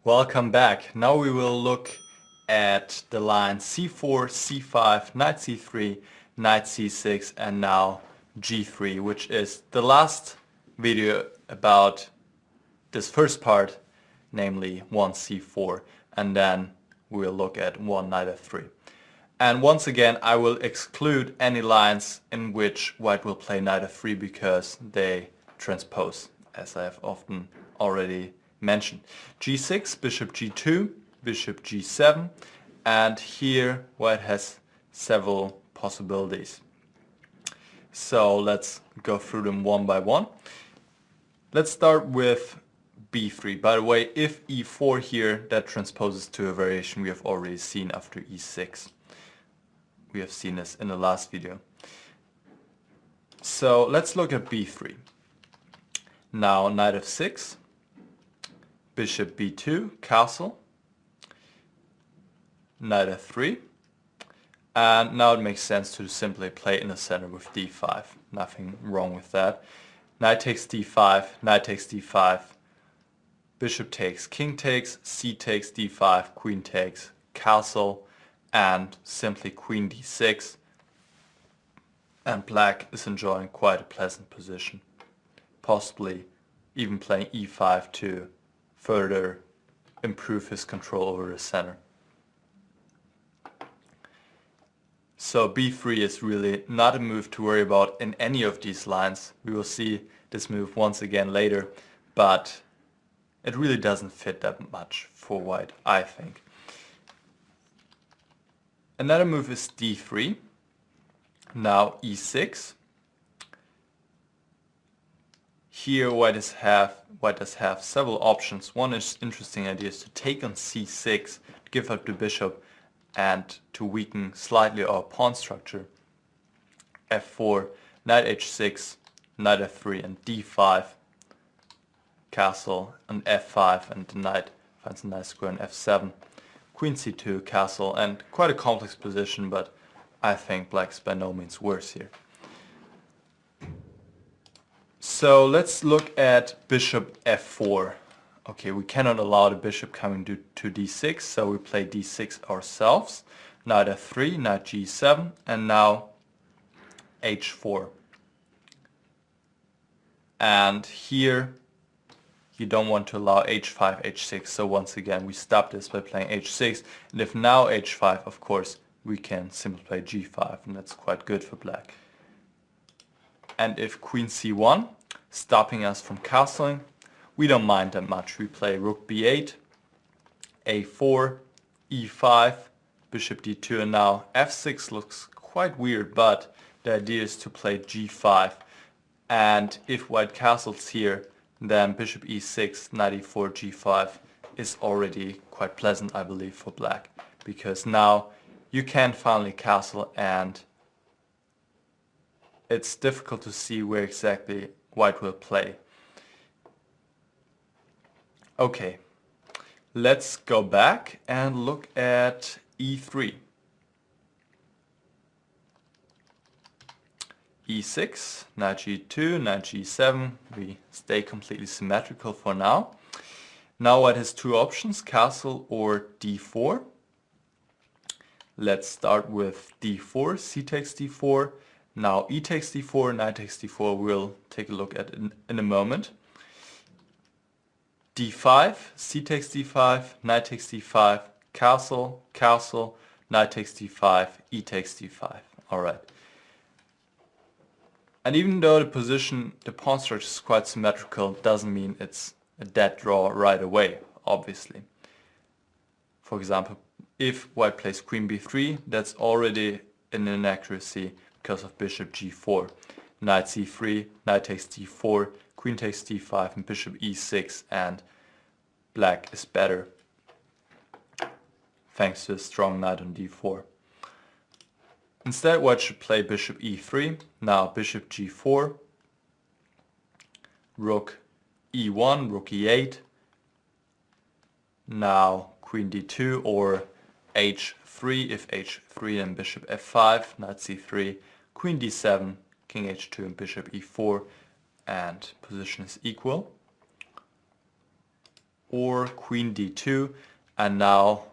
Welcome back. Now we will look at the line c4, c5, knight c3, knight c6, and now g3, which is the last video about this first part, namely 1c4, and then we'll look at 1 knight f3. And once again, I will exclude any lines in which white will play knight f3 because they transpose, as I have often already mentioned. g6, bishop g2, bishop g7, and here white has several possibilities. So let's go through them one by one. Let's start with b3. By the way, if e4 here, that transposes to a variation we have already seen after e6. We have seen this in the last video. So let's look at b3. Now knight f6, bishop b2, castle, knight f3, and now it makes sense to simply play in the center with d5. Nothing wrong with that. Knight takes d5, knight takes d5, bishop takes, king takes, c takes d5, queen takes, castle, and simply queen d6, and black is enjoying quite a pleasant position, possibly even playing e5 to further improve his control over the center. So b3 is really not a move to worry about in any of these lines. We will see this move once again later, but it really doesn't fit that much for white, I think. Another move is d3. Now e6. Here white does have several options. One interesting idea is to take on c6, give up the bishop, and to weaken slightly our pawn structure. f4, knight h6, knight f3, and d5, castle, and f5, and the knight finds a nice square in f7. Queen c2, castle, and quite a complex position, but I think black's by no means worse here. So let's look at bishop f4. Okay, we cannot allow the bishop coming to d6, so we play d6 ourselves. Knight f3, knight g7, and now h4. And here you don't want to allow h5, h6, so once again we stop this by playing h6, and if now h5, of course, we can simply play g5, and that's quite good for black. And if queen c1, stopping us from castling, we don't mind that much. We play rook b8, a4, e5, bishop d2, and now f6 looks quite weird, but the idea is to play g5. And if white castles here, then bishop e6, knight e4, g5 is already quite pleasant, I believe, for black. Because now you can finally castle, and it's difficult to see where exactly white will play. Okay, let's go back and look at e3. e6, knight g2, knight g7, we stay completely symmetrical for now. Now white has two options, castle or d4. Let's start with d4, c takes d4. Now e takes d4, knight takes d4, we'll take a look at in a moment. d5, c takes d5, knight takes d5, castle, castle, knight takes d5, e takes d5. Alright. And even though the pawn structure is quite symmetrical, doesn't mean it's a dead draw right away, obviously. For example, if white plays queen b3, that's already an inaccuracy because of bishop g4. Knight c3, knight takes d4, queen takes d5, and bishop e6, and black is better thanks to a strong knight on d4. Instead, white should play bishop e3. Now bishop g4, rook e1, rook e8. Now queen d2 or h3. If h3, then bishop f5, knight c3, queen d7, king h2, and bishop e4. And position is equal. or queen d2, and now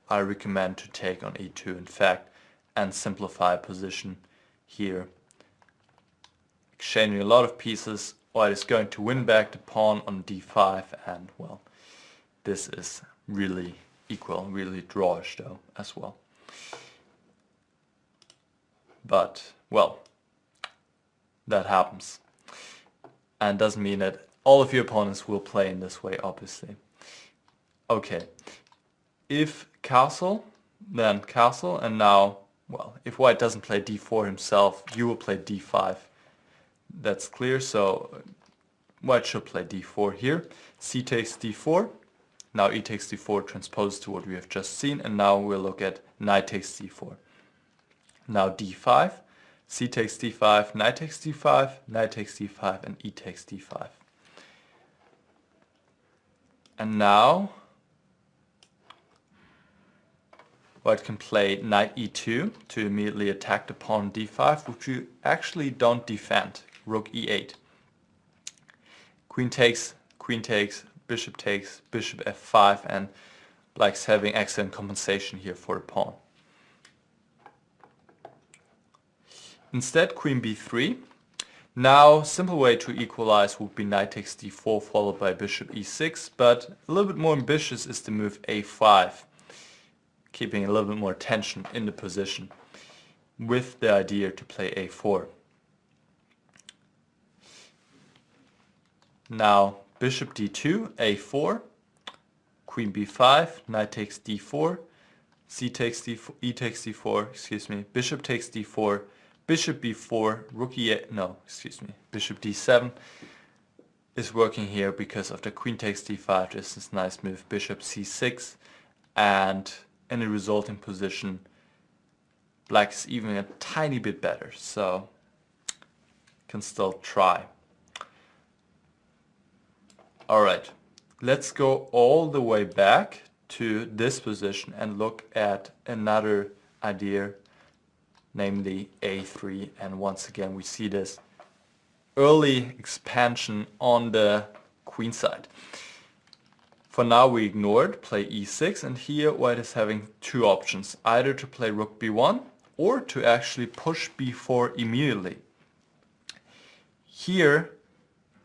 I recommend to take on e2 in fact and simplify position here. Exchanging a lot of pieces, white is going to win back the pawn on d5, and well, this is really equal, really drawish though as well. But well, that happens, and doesn't mean that all of your opponents will play in this way, obviously. Okay, if castle, then castle, and now, well, if white doesn't play d4 himself, you will play d5. That's clear, so white should play d4 here. C takes d4, now e takes d4 transposes to what we have just seen, and now we'll look at knight takes d4. Now d5, c takes d5, knight takes d5, knight takes d5, and e takes d5. And now white can play knight e2 to immediately attack the pawn d5, which you actually don't defend. Rook e8. Queen takes, bishop f5, and black's having excellent compensation here for the pawn. Instead, queen b3. Now, simple way to equalize would be knight takes d4 followed by bishop e6, but a little bit more ambitious is the move a5, keeping a little bit more tension in the position, with the idea to play a4. Now, bishop d2, a4, queen b5, knight takes d4, c takes d4, e takes d4, excuse me, bishop takes d4, bishop b4, rook e8, no, excuse me, bishop d7 is working here because of the queen takes d5. This is a nice move, bishop c6, and in the resulting position, black is even a tiny bit better, so can still try. Alright, let's go all the way back to this position and look at another idea, namely a3, and once again we see this early expansion on the queen side. For now we ignore it, play e6, and here white is having two options, either to play rook b1 or to actually push b4 immediately. Here,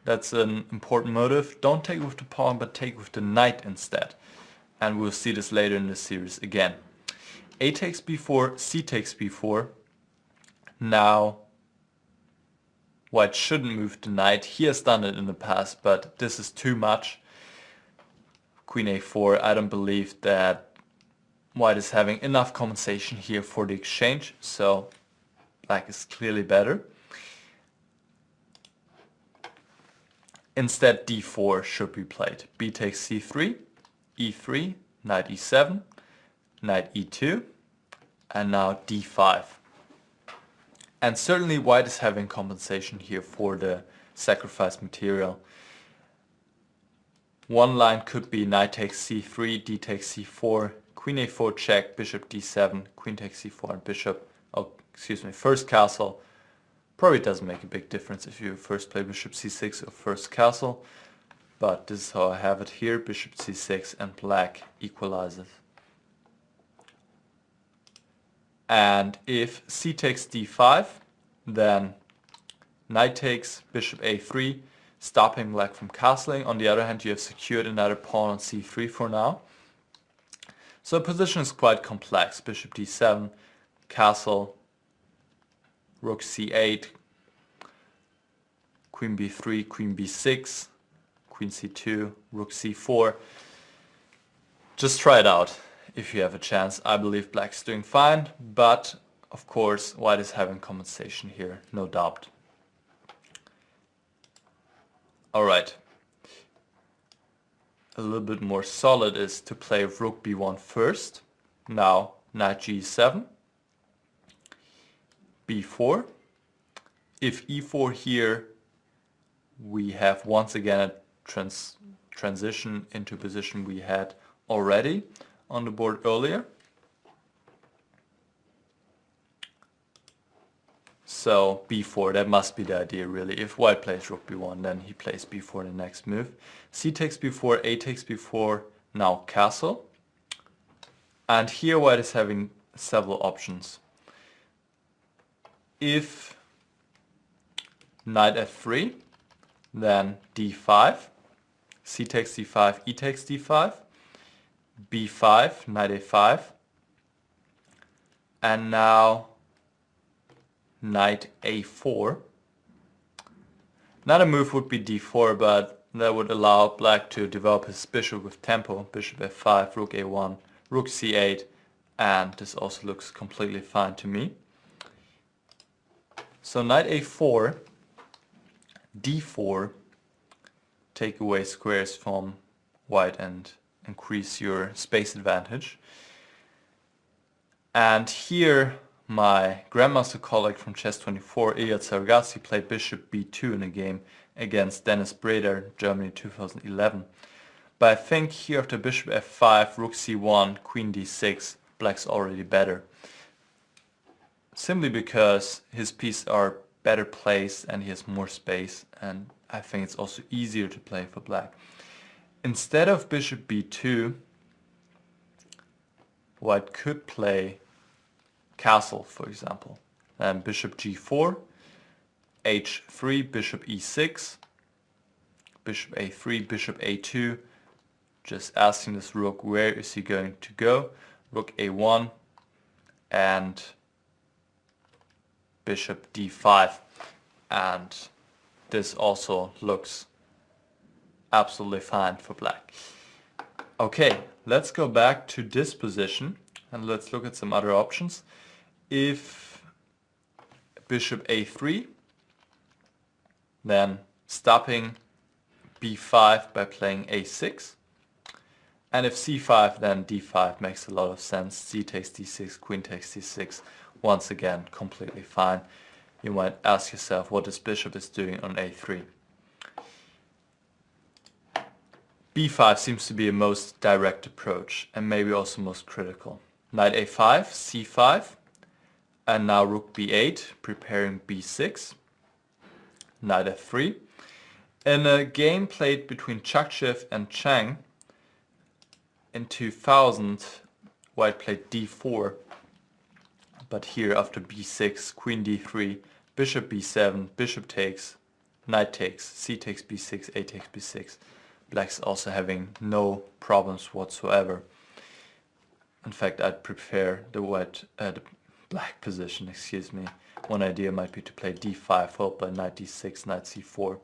that's an important motive, don't take with the pawn but take with the knight instead, and we'll see this later in the series again. A takes b4, c takes b4. Now white shouldn't move the knight, he has done it in the past, but this is too much. Queen a4, I don't believe that white is having enough compensation here for the exchange, so black is clearly better. Instead, d4 should be played. B takes c3, e3, knight e7, knight e2, and now d5. And certainly white is having compensation here for the sacrifice material. One line could be knight takes c3, d takes c4, queen a4 check, bishop d7, queen takes c4, and bishop, oh excuse me, first castle. Probably doesn't make a big difference if you first play bishop c6 or first castle, but this is how I have it here, bishop c6, and black equalizes. And if c takes d5, then knight takes, bishop a3, stopping black from castling. On the other hand, you have secured another pawn on c3 for now. So the position is quite complex. Bishop d7, castle, rook c8, queen b3, queen b6, queen c2, rook c4. Just try it out if you have a chance. I believe black's doing fine, but of course white is having compensation here, no doubt. Alright. A little bit more solid is to play rook b1 first. Now knight g7. b4. If e4 here, we have once again a transition into position we had already on the board earlier. So b4, that must be the idea really. If white plays rook b1, then he plays b4 the next move. C takes b4, a takes b4, now castle. And here white is having several options. If knight f3, then d5, c takes d5, e takes d5, b5, knight a5, and now knight a4. Another move would be d4, but that would allow black to develop his bishop with tempo. Bishop f5, rook a1, rook c8, and this also looks completely fine to me. So knight a4, d4, take away squares from white and increase your space advantage. And here my grandmaster colleague from Chess24, Ilya Tsargatsky, played bishop b2 in a game against Dennis Breder, Germany 2011. But I think here after bishop f5, rook c1, queen d6, black's already better. Simply because his pieces are better placed and he has more space, and I think it's also easier to play for black. Instead of bishop b2, white could play castle, for example. Then bishop g4, h3, bishop e6, bishop a3, bishop a2, just asking this rook where is he going to go, rook a1, and bishop d5, and this also looks absolutely fine for black. Okay, let's go back to this position and let's look at some other options. If bishop a3, then stopping b5 by playing a6, and if c5, then d5 makes a lot of sense. C takes d6, queen takes d6, once again completely fine. You might ask yourself what this bishop is doing on a3. b5 seems to be a most direct approach and maybe also most critical. Knight a5, c5, and now rook b8, preparing b6, knight f3. In a game played between Chakchev and Chang in 2000, white played d4, but here after b6, queen d3, bishop b7, bishop takes, knight takes, c takes b6, a takes b6. Black's also having no problems whatsoever. In fact, I'd prefer the black position, excuse me. One idea might be to play d5 followed by knight d6, knight c4.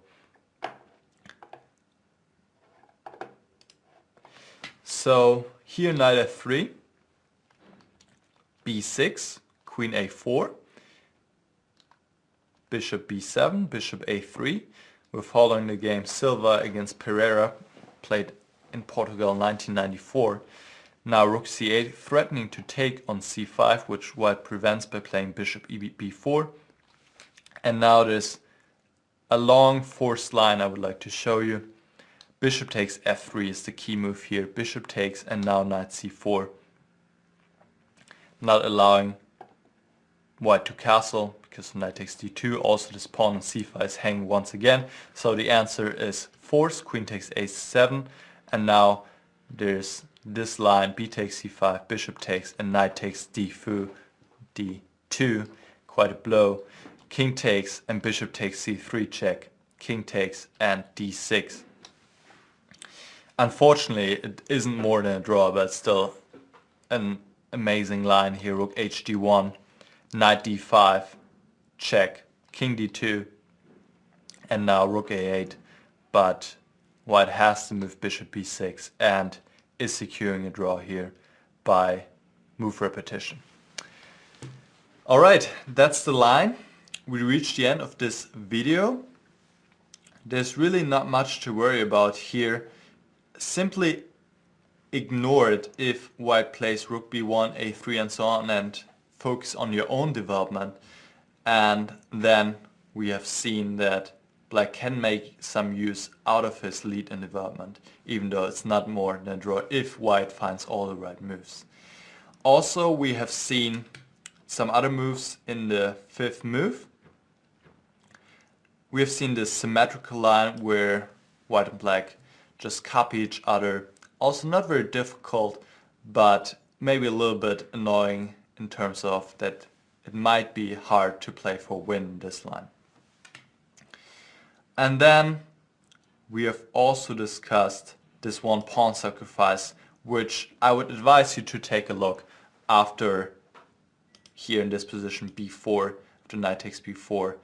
So here knight f3, b6, queen a4, bishop b7, bishop a3. We're following the game Silva against Pereira, played in Portugal in 1994. Now rook c8, threatening to take on c5, which white prevents by playing bishop b4. And now there's a long forced line I would like to show you. Bishop takes f3 is the key move here. Bishop takes and now knight c4. Not allowing white to castle because knight takes d2. Also this pawn on c5 is hanging once again. So the answer is force. Queen takes a7, and now there's this line, b takes c5, bishop takes, and knight takes d2, quite a blow. King takes and bishop takes c3 check, king takes and d6. Unfortunately it isn't more than a draw, but still an amazing line here. Rook hd1, knight d5, check, king d2, and now rook a8, but white has to move bishop b6 and is securing a draw here by move repetition. Alright, that's the line. We reached the end of this video. There's really not much to worry about here. Simply ignore it if white plays rook b1, a3 and so on, and focus on your own development. And then we have seen that black can make some use out of his lead in development, even though it's not more than a draw if white finds all the right moves. Also, we have seen some other moves in the fifth move, We have seen this symmetrical line where white and black just copy each other. Also not very difficult, but maybe a little bit annoying in terms of that it might be hard to play for win this line. And then we have also discussed this one pawn sacrifice, which I would advise you to take a look after here in this position b4, after knight takes b4.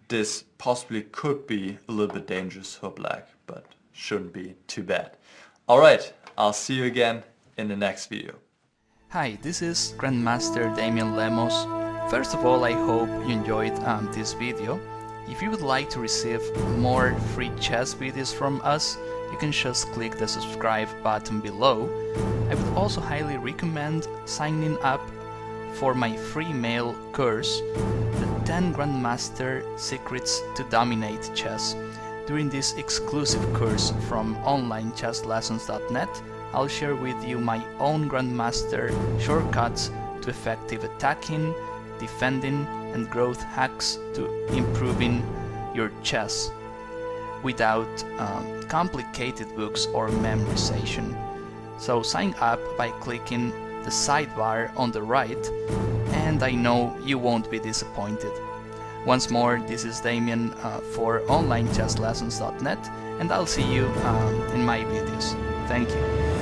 This possibly could be a little bit dangerous for black, but shouldn't be too bad. Alright, I'll see you again in the next video. Hi, this is Grandmaster Damian Lemos. First of all, I hope you enjoyed this video. If you would like to receive more free chess videos from us, you can just click the subscribe button below. I would also highly recommend signing up for my free mail course, the 10 Grandmaster Secrets to Dominate Chess. During this exclusive course from onlinechesslessons.net, I'll share with you my own Grandmaster shortcuts to effective attacking, defending and growth hacks to improving your chess without complicated books or memorization. So sign up by clicking the sidebar on the right, and I know you won't be disappointed. Once more, this is Damian for onlinechesslessons.net, and I'll see you in my videos. Thank you.